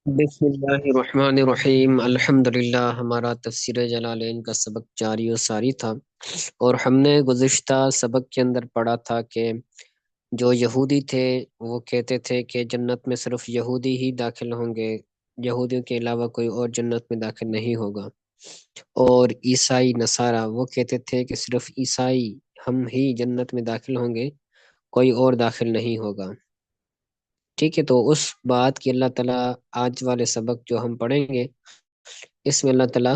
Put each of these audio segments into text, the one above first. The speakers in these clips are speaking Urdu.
بسم اللہ الرحمن الرحیم، الحمدللہ۔ ہمارا تفسیر جلالین کا سبق جاری و ساری تھا، اور ہم نے گزشتہ سبق کے اندر پڑھا تھا کہ جو یہودی تھے وہ کہتے تھے کہ جنت میں صرف یہودی ہی داخل ہوں گے، یہودیوں کے علاوہ کوئی اور جنت میں داخل نہیں ہوگا۔ اور عیسائی نصارہ وہ کہتے تھے کہ صرف عیسائی ہم ہی جنت میں داخل ہوں گے، کوئی اور داخل نہیں ہوگا۔ ٹھیک ہے، تو اس بات کی اللہ تعالیٰ آج والے سبق جو ہم پڑھیں گے اس میں اللہ تعالیٰ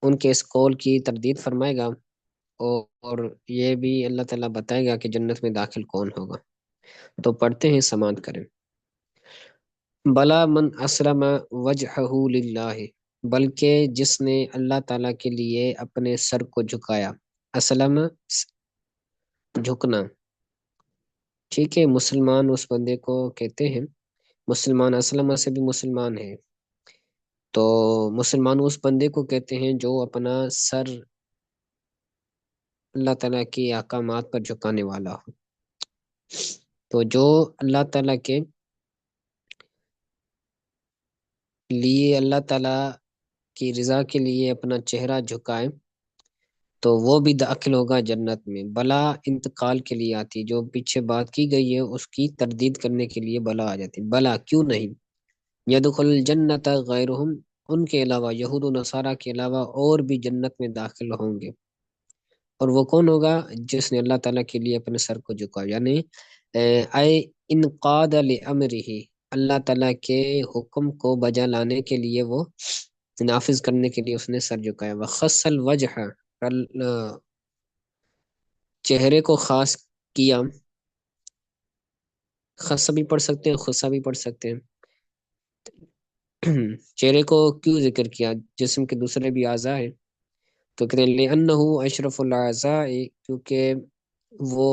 ان کے اس قول کی تردید فرمائے گا، اور یہ بھی اللہ تعالیٰ بتائے گا کہ جنت میں داخل کون ہوگا۔ تو پڑھتے ہیں، سماعت کریں۔ بلا من اسلم وجہہ للہ، بلکہ جس نے اللہ تعالیٰ کے لیے اپنے سر کو جھکایا۔ اسلم، جھکنا۔ ٹھیک ہے، مسلمان اس بندے کو کہتے ہیں، مسلمان اسلم سے بھی مسلمان ہے، تو مسلمان اس بندے کو کہتے ہیں جو اپنا سر اللہ تعالیٰ کی احکامات پر جھکانے والا ہو۔ تو جو اللہ تعالیٰ کے لیے، اللہ تعالیٰ کی رضا کے لیے اپنا چہرہ جھکائے تو وہ بھی داخل ہوگا جنت میں۔ بلا انتقال کے لیے آتی، جو پیچھے بات کی گئی ہے اس کی تردید کرنے کے لیے بلا آ جاتی۔ بلا، کیوں نہیں؟ یدخل الجنت غیرہم، ان کے علاوہ، یہود و نصارہ کے علاوہ اور بھی جنت میں داخل ہوں گے۔ اور وہ کون ہوگا؟ جس نے اللہ تعالیٰ کے لیے اپنے سر کو جھکایا، یعنی اے انقاد لامرہ، اللہ تعالیٰ کے حکم کو بجا لانے کے لیے، وہ نافذ کرنے کے لیے اس نے سر جھکایا۔ وخص الوجہ، چہرے کو خاص کیا۔ خص بھی پڑھ سکتے ہیں، خصہ بھی پڑھ سکتے ہیں۔ چہرے کو کیوں ذکر کیا؟ جسم کے دوسرے بھی اعضاء ہیں، تو کہتے ہیں لِأَنَّهُ أَشْرَفُ الْأَعْضَاءِ، کیونکہ وہ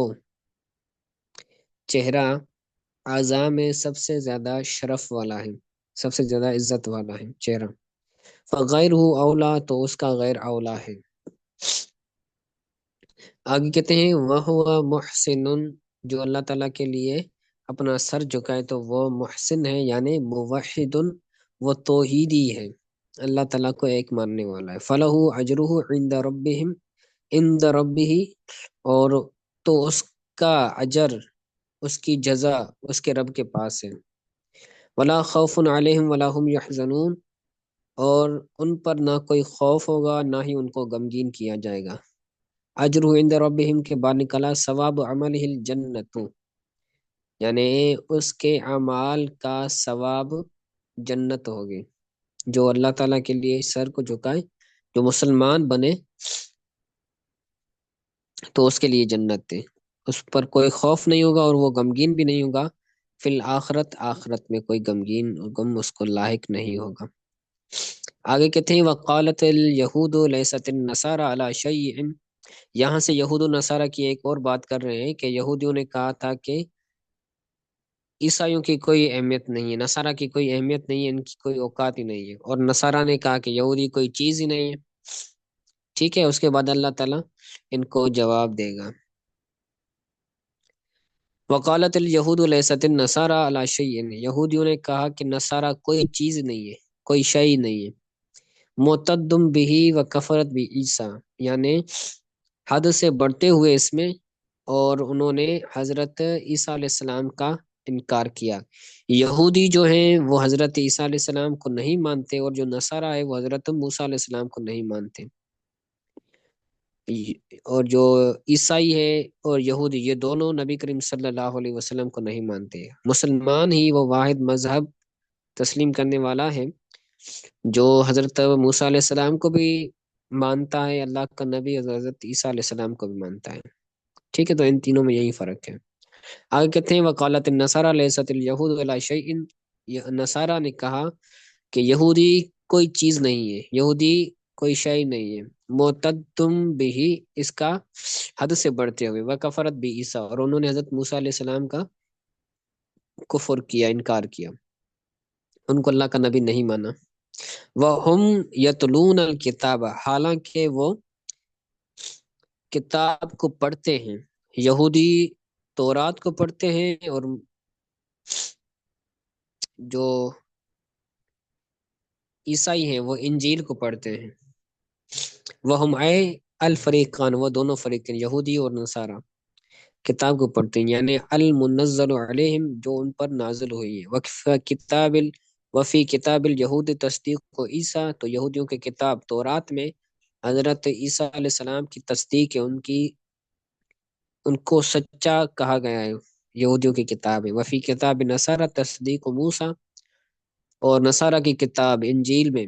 چہرہ اعضاء میں سب سے زیادہ شرف والا ہے، سب سے زیادہ عزت والا ہے چہرہ۔ فَغَيْرُهُ اولا، تو اس کا غیر اولا ہے۔ آگے کہتے ہیں وَهُوَ مُحْسِنٌ، جو اللہ تعالیٰ کے لیے اپنا سر جھکائے تو وہ محسن ہے، یعنی موحد، وہ توحیدی ہے، اللہ تعالیٰ کو ایک ماننے والا ہے۔ فَلَهُ أَجْرُهُ عِنْدَ رَبِّهِمْ، عند ربی، اور تو اس کا اجر، اس کی جزا اس کے رب کے پاس ہے۔ ولا خوف علیہم ولا هم یحزنون، اور ان پر نہ کوئی خوف ہوگا نہ ہی ان کو غمگین کیا جائے گا۔ اجر عند ربہم کے بعد نکلا ثواب عملہ الجنت، یعنی اس کے اعمال کا ثواب جنت ہوگی۔ جو اللہ تعالیٰ کے لیے سر کو جھکائے، جو مسلمان بنے، تو اس کے لیے جنت ہے، اس پر کوئی خوف نہیں ہوگا اور وہ غمگین بھی نہیں ہوگا۔ فی الآخرت، آخرت میں کوئی غم اس کو لاحق نہیں ہوگا۔ آگے کہتے ہیں وقالت الیہود لیست النصارى علی شیء، یہاں سے یہود و نصارہ کی ایک اور بات کر رہے ہیں کہ یہودیوں نے کہا تھا کہ عیسائیوں کی کوئی اہمیت نہیں ہے، نصارہ کی کوئی اہمیت نہیں ہے، ان کی کوئی اوقات ہی نہیں ہے، اور نصارہ نے کہا کہ یہودی کوئی چیز ہی نہیں ہے۔ ٹھیک ہے، اس کے بعد اللہ تعالیٰ ان کو جواب دے گا۔ وقالت الیہود لیست النصارى علی شیء، یہودیوں نے کہا کہ نصارہ کوئی چیز نہیں ہے، کوئی شیء نہیں ہے۔ معتدم بہ و کفرت بعیسیٰ، یعنی حد سے بڑھتے ہوئے اس میں، اور انہوں نے حضرت عیسیٰ علیہ السلام کا انکار کیا۔ یہودی جو ہیں وہ حضرت عیسیٰ علیہ السلام کو نہیں مانتے، اور جو نصارہ ہے وہ حضرت موسیٰ علیہ السلام کو نہیں مانتے۔ اور جو عیسائی ہے اور یہودی، یہ دونوں نبی کریم صلی اللہ علیہ وسلم کو نہیں مانتے۔ مسلمان ہی وہ واحد مذہب تسلیم کرنے والا ہے جو حضرت موسیٰ علیہ السلام کو بھی مانتا ہے، اللہ کا نبی، اور حضرت عیسیٰ علیہ السلام کو بھی مانتا ہے۔ ٹھیک ہے، تو ان تینوں میں یہی فرق ہے۔ آگے کہتے ہیں وقالت النصارى لیست الیہود علی شیء، نصارہ نے کہا کہ یہودی کوئی چیز نہیں ہے، یہودی کوئی شے نہیں ہے۔ معتدم بھی، اس کا حد سے بڑھتے ہوئے، وکفرت بھی عیسیٰ، اور انہوں نے حضرت موسیٰ علیہ السلام کا کفر کیا، انکار کیا، ان کو اللہ کا نبی نہیں مانا۔ وَهُمْ يَتْلُونَ الْكِتَابَ، حالانکہ وہ کتاب کو پڑھتے ہیں، یہودی تورات کو پڑھتے ہیں، اور جو عیسائی ہیں وہ انجیل کو پڑھتے ہیں، وہ ہم اے الفریقان، وہ دونوں فریقین یہودی اور نصارہ کتاب کو پڑھتے ہیں، یعنی المنزل علیہم جو ان پر نازل ہوئی ہے، وفی کتاب الیہود تصدیق کو عیسیٰ، تو یہودیوں کی کتاب تورات میں حضرت عیسیٰ علیہ السلام کی تصدیق ہے، ان کو سچا کہا گیا ہے، یہودیوں کی کتاب ہے۔ وفی کتاب نصارہ تصدیق موسیٰ، اور نصارہ کی کتاب انجیل میں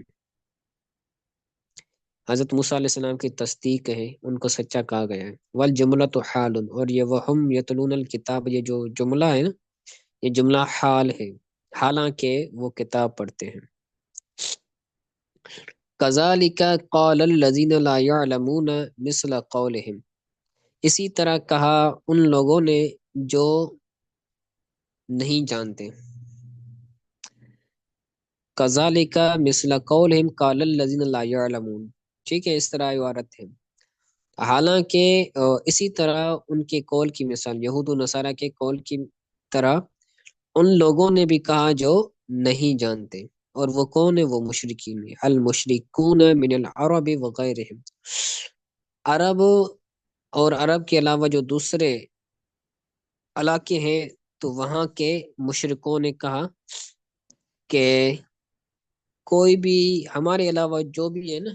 حضرت موسیٰ علیہ السلام کی تصدیق ہے، ان کو سچا کہا گیا ہے۔ والجملۃ حال، اور یہ وہم یتلون الکتاب، یہ جو جملہ ہے نا، یہ جملہ حال ہے، حالانکہ وہ کتاب پڑھتے ہیں۔ کذالک قال الذین لا یعلمون مثل قولہم، اسی طرح کہا ان لوگوں نے جو نہیں جانتے۔ کذالک مثل قولہم قال الذین لا یعلمون، ٹھیک ہے، اس طرح عبارت ہے، حالانکہ اسی طرح ان کے قول کی مثال، یہود و نصارہ کے قول کی طرح ان لوگوں نے بھی کہا جو نہیں جانتے، اور وہ کون ہے؟ وہ مشرکین ہیں، المشرکون من العرب وغیرہم، عرب اور عرب کے علاوہ جو دوسرے علاقے ہیں، تو وہاں کے مشرکوں نے کہا کہ کوئی بھی ہمارے علاوہ جو بھی ہے نا،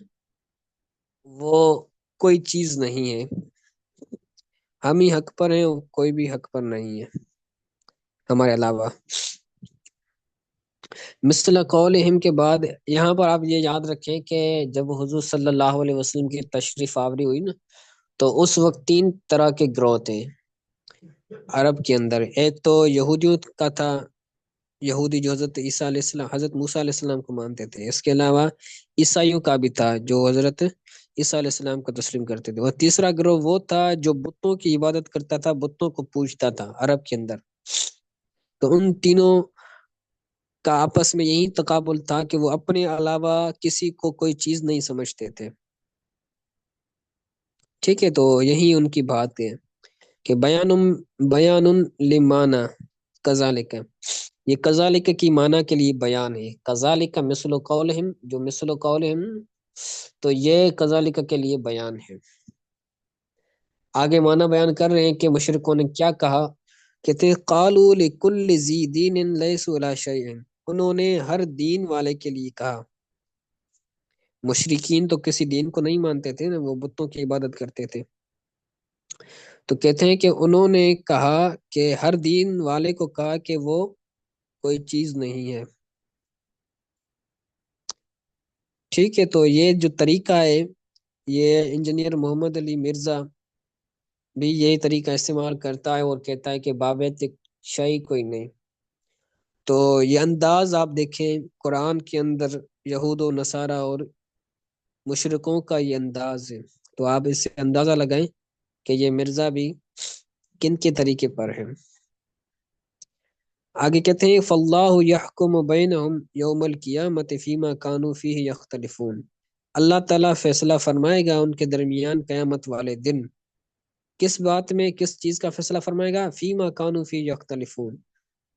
وہ کوئی چیز نہیں ہے، ہم ہی حق پر ہیں، کوئی بھی حق پر نہیں ہے ہمارے علاوہ۔ مثل قولہم کے بعد یہاں پر آپ یہ یاد رکھیں کہ جب حضور صلی اللہ علیہ وسلم کی تشریف آوری ہوئی نا، تو اس وقت تین طرح کے گروہ تھے عرب کے اندر۔ ایک تو یہودیوں کا تھا، یہودی جو حضرت عیسیٰ علیہ السلام، حضرت موسیٰ علیہ السلام کو مانتے تھے۔ اس کے علاوہ عیسائیوں کا بھی تھا جو حضرت عیسیٰ علیہ السلام کو تسلیم کرتے تھے۔ اور تیسرا گروہ وہ تھا جو بتوں کی عبادت کرتا تھا، بتوں کو پوجتا تھا عرب کے اندر۔ تو ان تینوں کا آپس میں یہی تقابل تھا کہ وہ اپنے علاوہ کسی کو کوئی چیز نہیں سمجھتے تھے، ٹھیک ہے۔ تو یہی ان کی بات ہے کہ بیان لمانا کذالک، یہ کذالک کی معنی کے لیے بیان ہے، کذالک مثل قولہم، جو مثل قولہم، تو یہ کذالک کے لیے بیان ہے۔ آگے معنی بیان کر رہے ہیں کہ مشرکوں نے کیا کہا، کہتے قالوا لکل ذی دین لیسوا علی شیء، انہوں نے ہر دین والے کے لیے کہا، مشرکین تو کسی دین کو نہیں مانتے تھے نا، وہ بتوں کی عبادت کرتے تھے، تو کہتے ہیں کہ انہوں نے کہا کہ ہر دین والے کو کہا کہ وہ کوئی چیز نہیں ہے، ٹھیک ہے۔ تو یہ جو طریقہ ہے، یہ انجینئر محمد علی مرزا بھی یہی طریقہ استعمال کرتا ہے اور کہتا ہے کہ بابت شیء کوئی نہیں۔ تو یہ انداز آپ دیکھیں قرآن کے اندر یہود و نصارہ اور مشرکوں کا یہ انداز ہے، تو آپ اس سے اندازہ لگائیں کہ یہ مرزا بھی کن کے طریقے پر ہے۔ آگے کہتے ہیں فاللہ یحکم بینہم یوم القیامت فیما کانوا فیہ یختلفون، اللہ تعالیٰ فیصلہ فرمائے گا ان کے درمیان قیامت والے دن، کس بات میں، کس چیز کا فیصلہ فرمائے گا؟ فیما کانوا فیہ یختلفون،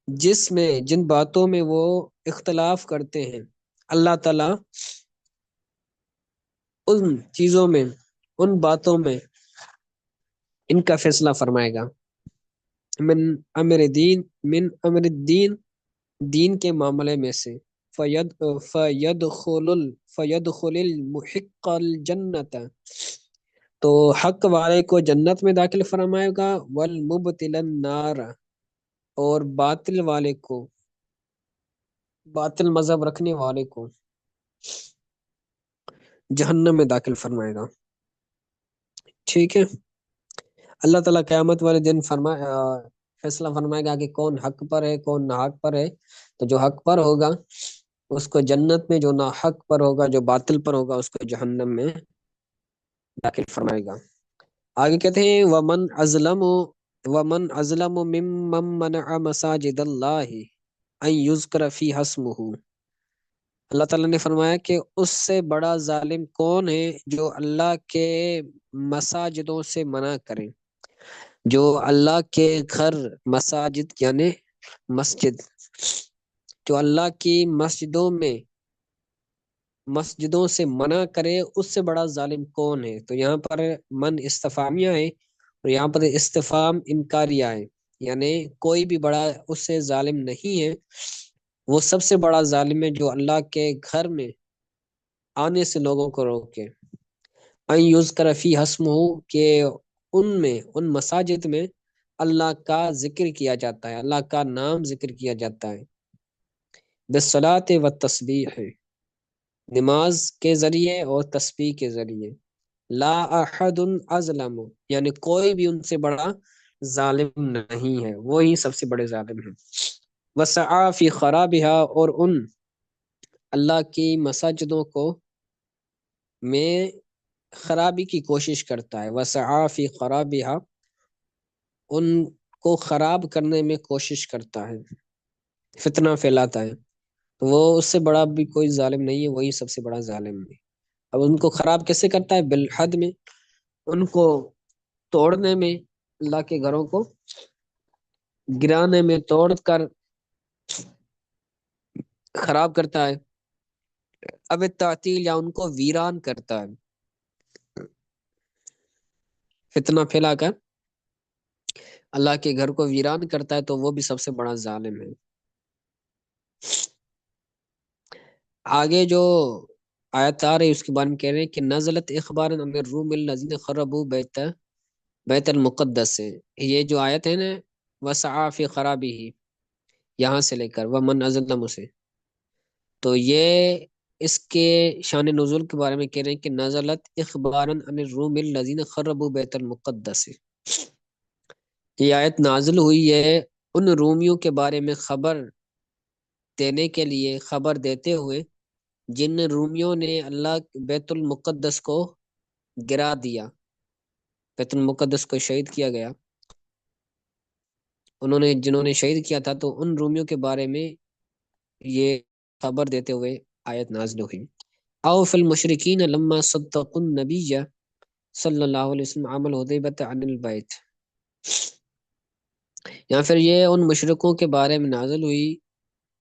جس میں، جن باتوں میں وہ اختلاف کرتے ہیں، اللہ تعالیٰ ان چیزوں میں، ان باتوں میں ان کا فیصلہ فرمائے گا۔ من امر الدین، دین کے معاملے میں سے، فیدخل المحق الجنت، تو حق والے کو جنت میں داخل فرمائے گا، والمبتل النار، اور باطل والے کو، باطل مذہب رکھنے والے کو جہنم میں داخل فرمائے گا، ٹھیک ہے۔ اللہ تعالیٰ قیامت والے دن فیصلہ فرمائے گا کہ کون حق پر ہے، کون ناحق پر ہے، تو جو حق پر ہوگا اس کو جنت میں، جو ناحق پر ہوگا، جو باطل پر ہوگا، اس کو جہنم میں داخل فرمائے گا۔ آگے کہتے ہیں ومن ازلم ممن منع مساجد اللہ ان یذکر فیہا اسمہ، اللہ تعالیٰ نے فرمایا کہ اس سے بڑا ظالم کون ہے جو اللہ کے مساجدوں سے منع کرے، جو اللہ کے گھر، مساجد یعنی مسجد، جو اللہ کی مسجدوں میں مسجدوں سے منع کرے اس سے بڑا ظالم کون ہے؟ تو یہاں پر من استفامیہ ہے اور یہاں پر استفام انکاریہ ہے، یعنی کوئی بھی بڑا اس سے ظالم نہیں ہے، وہ سب سے بڑا ظالم ہے جو اللہ کے گھر میں آنے سے لوگوں کو روکے۔ ان یذکر فی اسمہ، کہ ان مساجد میں اللہ کا ذکر کیا جاتا ہے، اللہ کا نام ذکر کیا جاتا ہے، بالصلاۃ والتسبیح، نماز کے ذریعے اور تسبیح کے ذریعے، لا احد اظلم، یعنی کوئی بھی ان سے بڑا ظالم نہیں ہے، وہی سب سے بڑے ظالم ہیں، وسعى فی خرابها، اور ان اللہ کی مساجدوں کو میں خرابی کی کوشش کرتا ہے، وسعى فی خرابها، ان کو خراب کرنے میں کوشش کرتا ہے، فتنہ پھیلاتا ہے، تو وہ اس سے بڑا بھی کوئی ظالم نہیں ہے، وہی سب سے بڑا ظالم ہے۔ اب ان کو خراب کیسے کرتا ہے؟ بالحد میں، ان کو توڑنے میں، اللہ کے گھروں کو گرانے میں، توڑ کر خراب کرتا ہے، اب تعطیل، یا ان کو ویران کرتا ہے، فتنہ پھیلا کر اللہ کے گھر کو ویران کرتا ہے، تو وہ بھی سب سے بڑا ظالم ہے۔ آگے جو آیت آ رہی ہے اس کے بارے میں کہہ رہے ہیں کہ نزلت اخبار عن الروم الذین خربوا بیت المقدس سے، یہ جو آیت ہے نا، وسعى فی خرابہ، یہاں سے لے کر ومن اظلم سے، تو یہ اس کے شان نزول کے بارے میں کہہ رہے ہیں کہ نزلت اخبارا عن الروم الذین خربوا بیت المقدس، یہ آیت نازل ہوئی ہے ان رومیوں کے بارے میں خبر دینے کے لیے، خبر دیتے ہوئے جن رومیوں نے اللہ بیت المقدس کو گرا دیا، بیت المقدس کو شہید کیا گیا، جنہوں نے شہید کیا تھا، تو ان رومیوں کے بارے میں یہ خبر دیتے ہوئے آیت نازل ہوئی۔ او فی المشرکین لما صدقوا النبی صلی اللہ علیہ وسلم عمل حدیبۃ عن البیت، یا پھر یہ ان مشرکوں کے بارے میں نازل ہوئی،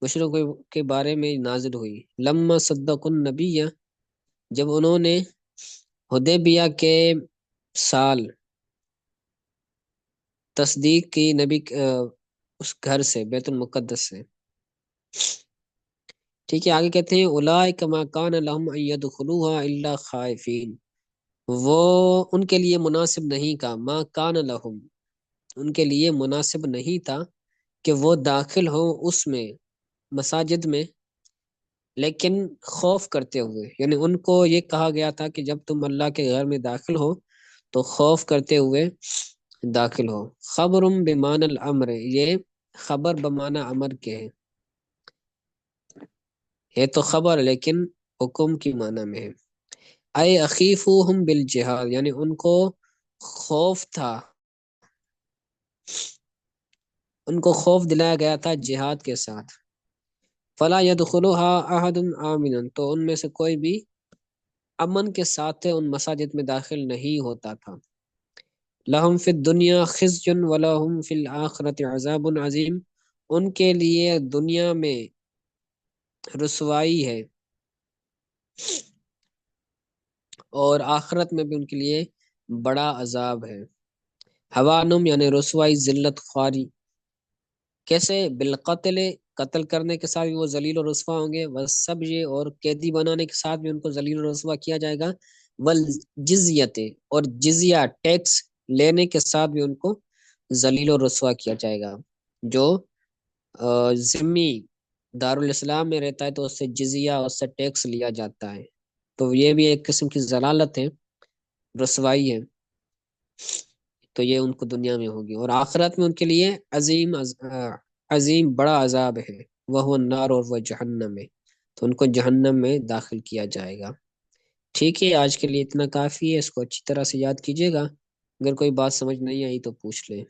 مشرکوں کے بارے میں نازل ہوئی، لما صدقوا النبی، جب انہوں نے حدیبیہ کے سال تصدیق کی نبی اس گھر سے، بیت المقدس سے، ٹھیک ہے۔ آگے کہتے ہیں اولئک ما کان لهم ان يدخلوها الا خائفین، وہ ان کے لیے مناسب نہیں کا، ما کان لهم، ان کے لیے مناسب نہیں تھا کہ وہ داخل ہوں اس میں، مساجد میں، لیکن خوف کرتے ہوئے، یعنی ان کو یہ کہا گیا تھا کہ جب تم اللہ کے گھر میں داخل ہو تو خوف کرتے ہوئے داخل ہو۔ خبر بمعنی الامر، یہ خبر بمعنی امر کے ہے، یہ تو خبر لیکن حکم کی معنی میں ہے۔ اے اخیفوہم بالجہاد، یعنی ان کو خوف تھا، ان کو خوف دلایا گیا تھا جہاد کے ساتھ۔ فلا يدخلها احد آمنا، تو ان میں سے کوئی بھی امن کے ساتھ ان مساجد میں داخل نہیں ہوتا تھا۔ لہم فی الدنیا خزی ولہم فی الآخرۃ عذاب عظیم، ان کے لیے دنیا میں رسوائی ہے اور آخرت میں بھی ان کے لیے بڑا عذاب ہے۔ حوانم، یعنی رسوائی، ذلت خواری، کیسے؟ بالقتل، قتل کرنے کے ساتھ بھی وہ ذلیل و رسوا ہوں گے، والسبی، اور قیدی بنانے کے ساتھ بھی ان کو ذلیل و رسوا کیا جائے گا، والجزیت، اور جزیہ ٹیکس لینے کے ساتھ بھی ان کو ذلیل و رسوا کیا جائے گا۔ جو ذمی دارالاسلام میں رہتا ہے تو اس سے جزیہ، اس سے ٹیکس لیا جاتا ہے، تو یہ بھی ایک قسم کی ضلالت ہے، رسوائی ہے، تو یہ ان کو دنیا میں ہوگی، اور آخرت میں ان کے لیے عظیم بڑا عذاب ہے، وہ النار، اور وہ جہنم ہے، تو ان کو جہنم میں داخل کیا جائے گا۔ ٹھیک ہے، آج کے لیے اتنا کافی ہے، اس کو اچھی طرح سے یاد کیجیے گا، اگر کوئی بات سمجھ نہیں آئی تو پوچھ لیں۔